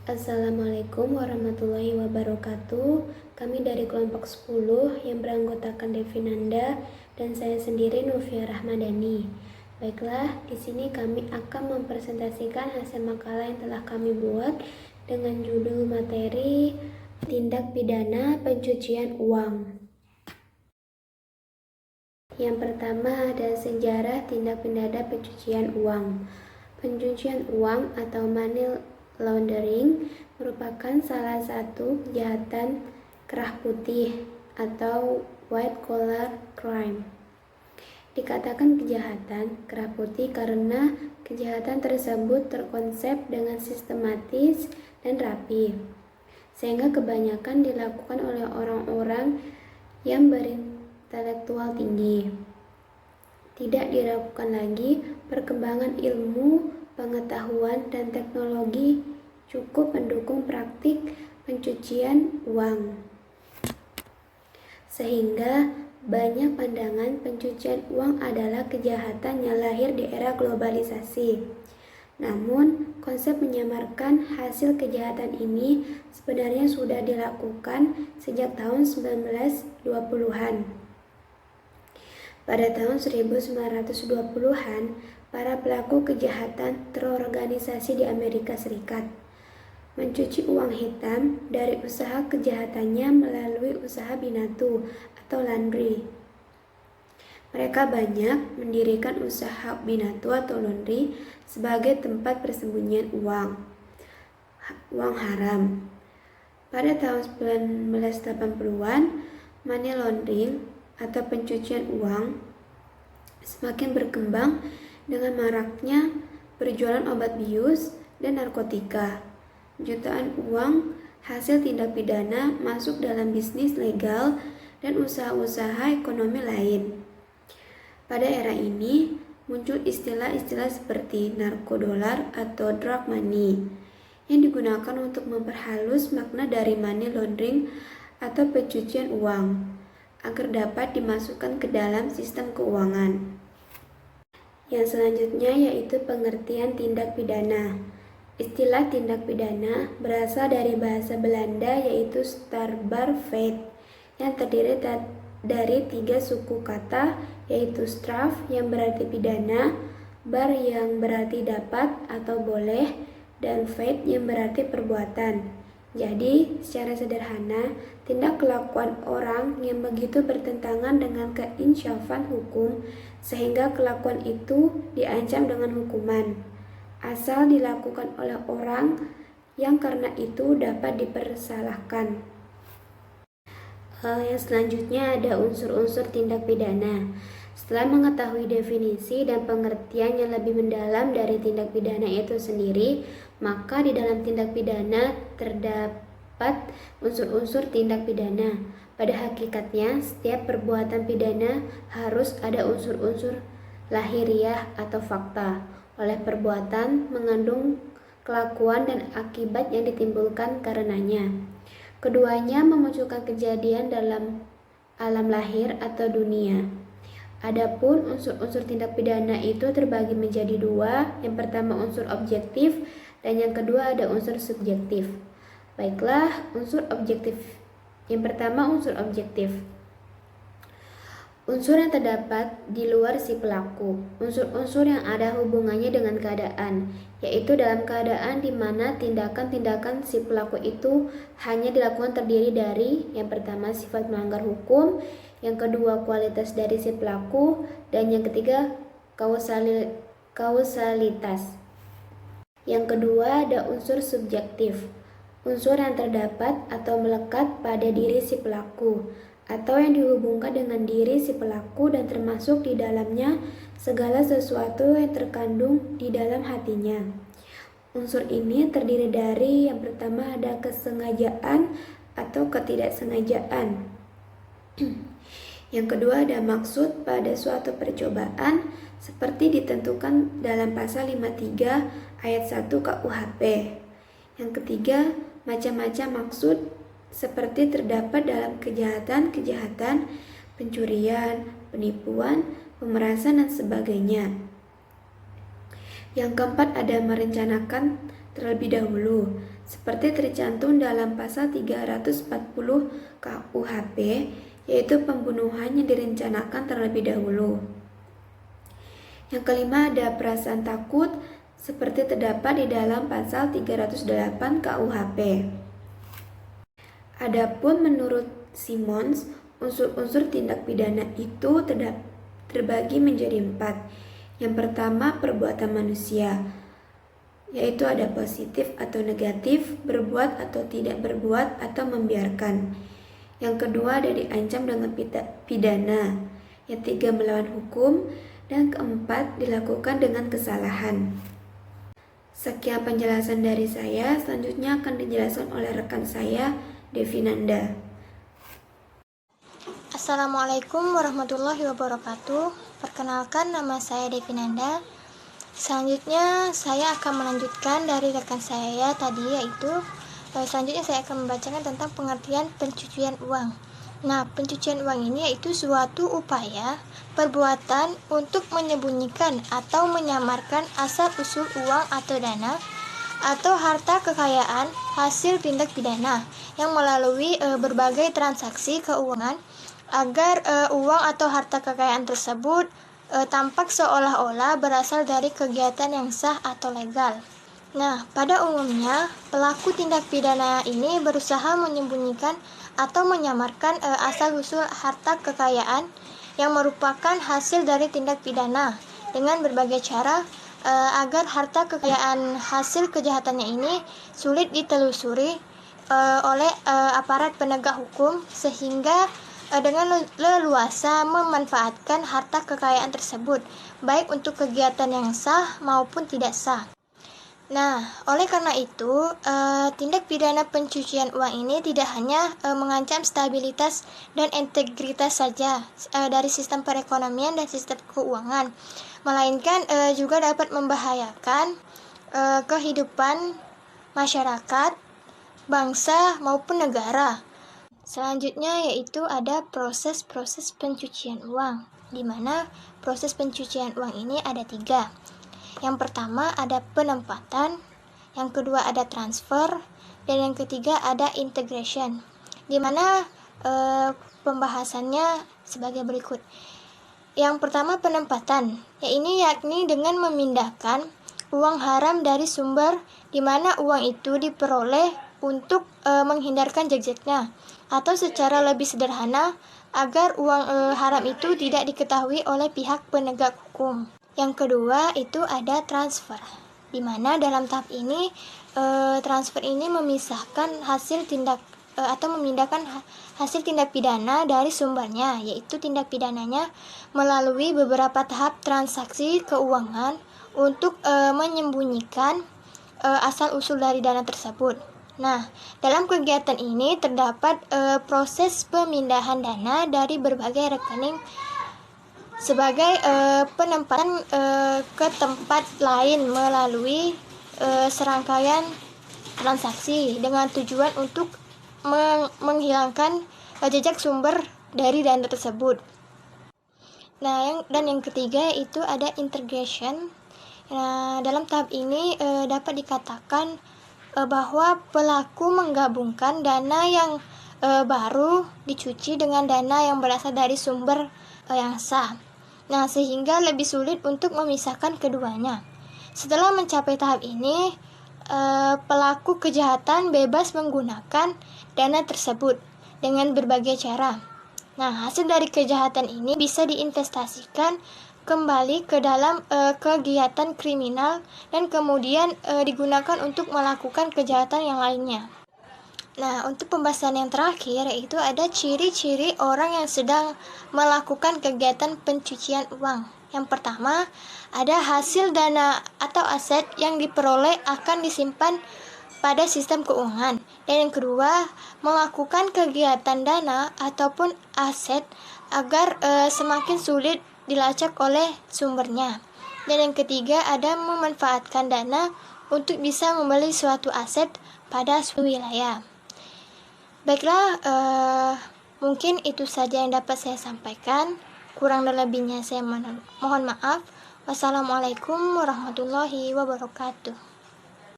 Assalamualaikum warahmatullahi wabarakatuh. Kami dari kelompok 10 yang beranggotakan Devinanda dan saya sendiri Novia Rahmadani. Baiklah, di sini kami akan mempresentasikan hasil makalah yang telah kami buat dengan judul materi Tindak Pidana Pencucian Uang. Yang pertama ada sejarah tindak pidana pencucian uang. Pencucian uang atau money laundering merupakan salah satu kejahatan kerah putih atau white collar crime. Dikatakan kejahatan kerah putih karena kejahatan tersebut terkonsep dengan sistematis dan rapi, sehingga kebanyakan dilakukan oleh orang-orang yang berintelektual tinggi. Tidak diragukan lagi perkembangan ilmu, pengetahuan, dan teknologi cukup mendukung praktik pencucian uang. Sehingga banyak pandangan pencucian uang adalah kejahatan yang lahir di era globalisasi. Namun, konsep menyamarkan hasil kejahatan ini sebenarnya sudah dilakukan sejak tahun 1920-an. Pada tahun 1920-an, para pelaku kejahatan terorganisasi di Amerika Serikat mencuci uang hitam dari usaha kejahatannya melalui usaha binatu atau laundry. Mereka banyak mendirikan usaha binatu atau laundry sebagai tempat persembunyian uang haram. Pada tahun 1980-an, money laundering atau pencucian uang semakin berkembang dengan maraknya berjualan obat bius dan narkotika. Jutaan uang hasil tindak pidana masuk dalam bisnis legal dan usaha-usaha ekonomi lain. Pada era ini muncul istilah-istilah seperti narkodolar atau drug money yang digunakan untuk memperhalus makna dari money laundering atau pencucian uang agar dapat dimasukkan ke dalam sistem keuangan. Yang selanjutnya yaitu pengertian tindak pidana. Istilah tindak pidana berasal dari bahasa Belanda yaitu strafbaarheid yang terdiri dari 3 suku kata yaitu straf yang berarti pidana, bar yang berarti dapat atau boleh, dan feit yang berarti perbuatan. Jadi, secara sederhana, tindak kelakuan orang yang begitu bertentangan dengan keinsyafan hukum sehingga kelakuan itu diancam dengan hukuman, asal dilakukan oleh orang yang karena itu dapat dipersalahkan. Yang selanjutnya ada unsur-unsur tindak pidana. Setelah mengetahui definisi dan pengertian yang lebih mendalam dari tindak pidana itu sendiri, maka di dalam tindak pidana terdapat unsur-unsur tindak pidana. Pada hakikatnya, setiap perbuatan pidana harus ada unsur-unsur lahiriah atau fakta. Oleh perbuatan mengandung kelakuan dan akibat yang ditimbulkan karenanya. Keduanya memunculkan kejadian dalam alam lahir atau dunia. Adapun unsur-unsur tindak pidana itu terbagi menjadi 2. Yang pertama unsur objektif dan yang kedua ada unsur subjektif. Baiklah, unsur objektif. Yang pertama unsur objektif. Unsur yang terdapat di luar si pelaku. Unsur-unsur yang ada hubungannya dengan keadaan, yaitu dalam keadaan di mana tindakan-tindakan si pelaku itu hanya dilakukan terdiri dari yang pertama sifat melanggar hukum, yang kedua kualitas dari si pelaku, dan yang ketiga kausalitas. Yang kedua ada unsur subjektif. Unsur yang terdapat atau melekat pada diri si pelaku atau yang dihubungkan dengan diri si pelaku dan termasuk di dalamnya segala sesuatu yang terkandung di dalam hatinya. Unsur ini terdiri dari yang pertama ada kesengajaan atau ketidaksengajaan. Yang kedua ada maksud pada suatu percobaan seperti ditentukan dalam pasal 53 ayat 1 KUHP. Yang ketiga, macam-macam maksud seperti terdapat dalam kejahatan, pencurian, penipuan, pemerasan, dan sebagainya. Yang keempat ada merencanakan terlebih dahulu, seperti tercantum dalam pasal 340 KUHP, yaitu pembunuhan yang direncanakan terlebih dahulu. Yang kelima ada perasaan takut, seperti terdapat di dalam pasal 308 KUHP. Adapun menurut Simons, unsur-unsur tindak pidana itu terbagi menjadi 4. Yang pertama, perbuatan manusia, yaitu ada positif atau negatif, berbuat atau tidak berbuat, atau membiarkan. Yang kedua, ada diancam dengan pidana. Yang tiga, melawan hukum. Dan keempat, dilakukan dengan kesalahan. Sekian penjelasan dari saya, selanjutnya akan dijelaskan oleh rekan saya, Devinanda. Assalamualaikum warahmatullahi wabarakatuh. Perkenalkan, nama saya Devinanda. Selanjutnya saya akan melanjutkan dari rekan saya tadi, yaitu selanjutnya saya akan membacakan tentang pengertian pencucian uang. Nah, pencucian uang ini yaitu suatu upaya perbuatan untuk menyembunyikan atau menyamarkan asal-usul uang atau dana atau harta kekayaan hasil tindak pidana yang melalui berbagai transaksi keuangan agar uang atau harta kekayaan tersebut tampak seolah-olah berasal dari kegiatan yang sah atau legal. Nah, pada umumnya pelaku tindak pidana ini berusaha menyembunyikan atau menyamarkan asal-usul harta kekayaan yang merupakan hasil dari tindak pidana dengan berbagai cara agar harta kekayaan hasil kejahatannya ini sulit ditelusuri oleh aparat penegak hukum, sehingga dengan leluasa memanfaatkan harta kekayaan tersebut, baik untuk kegiatan yang sah maupun tidak sah. Nah, oleh karena itu, tindak pidana pencucian uang ini tidak hanya mengancam stabilitas dan integritas saja dari sistem perekonomian dan sistem keuangan, melainkan juga dapat membahayakan kehidupan masyarakat, bangsa maupun negara. Selanjutnya yaitu ada proses-proses pencucian uang, di mana proses pencucian uang ini ada 3. Yang pertama ada penempatan, yang kedua ada transfer, dan yang ketiga ada integration, di mana pembahasannya sebagai berikut. Yang pertama penempatan, yakni dengan memindahkan uang haram dari sumber di mana uang itu diperoleh untuk menghindarkan jejaknya, atau secara lebih sederhana agar uang haram itu tidak diketahui oleh pihak penegak hukum. Yang kedua itu ada transfer, di mana dalam tahap ini transfer ini memisahkan hasil tindak atau memindahkan hasil tindak pidana dari sumbernya, yaitu tindak pidananya melalui beberapa tahap transaksi keuangan untuk menyembunyikan asal-usul dari dana tersebut. Nah, dalam kegiatan ini terdapat proses pemindahan dana dari berbagai rekening sebagai penempatan ke tempat lain melalui serangkaian transaksi dengan tujuan untuk menghilangkan jejak sumber dari dana tersebut. Nah, yang ketiga itu ada integration. Nah, dalam tahap ini dapat dikatakan bahwa pelaku menggabungkan dana yang baru dicuci dengan dana yang berasal dari sumber yang sah. Nah, sehingga lebih sulit untuk memisahkan keduanya. Setelah mencapai tahap ini, pelaku kejahatan bebas menggunakan dana tersebut dengan berbagai cara. Nah, hasil dari kejahatan ini bisa diinvestasikan kembali ke dalam kegiatan kriminal dan kemudian digunakan untuk melakukan kejahatan yang lainnya. Nah, untuk pembahasan yang terakhir yaitu ada ciri-ciri orang yang sedang melakukan kegiatan pencucian uang. Yang pertama, ada hasil dana atau aset yang diperoleh akan disimpan pada sistem keuangan. Dan yang kedua, melakukan kegiatan dana ataupun aset agar semakin sulit dilacak oleh sumbernya. Dan yang ketiga, ada memanfaatkan dana untuk bisa membeli suatu aset pada suatu wilayah. Baiklah, mungkin itu saja yang dapat saya sampaikan. Kurang dan lebihnya saya mohon maaf. Wassalamualaikum warahmatullahi wabarakatuh.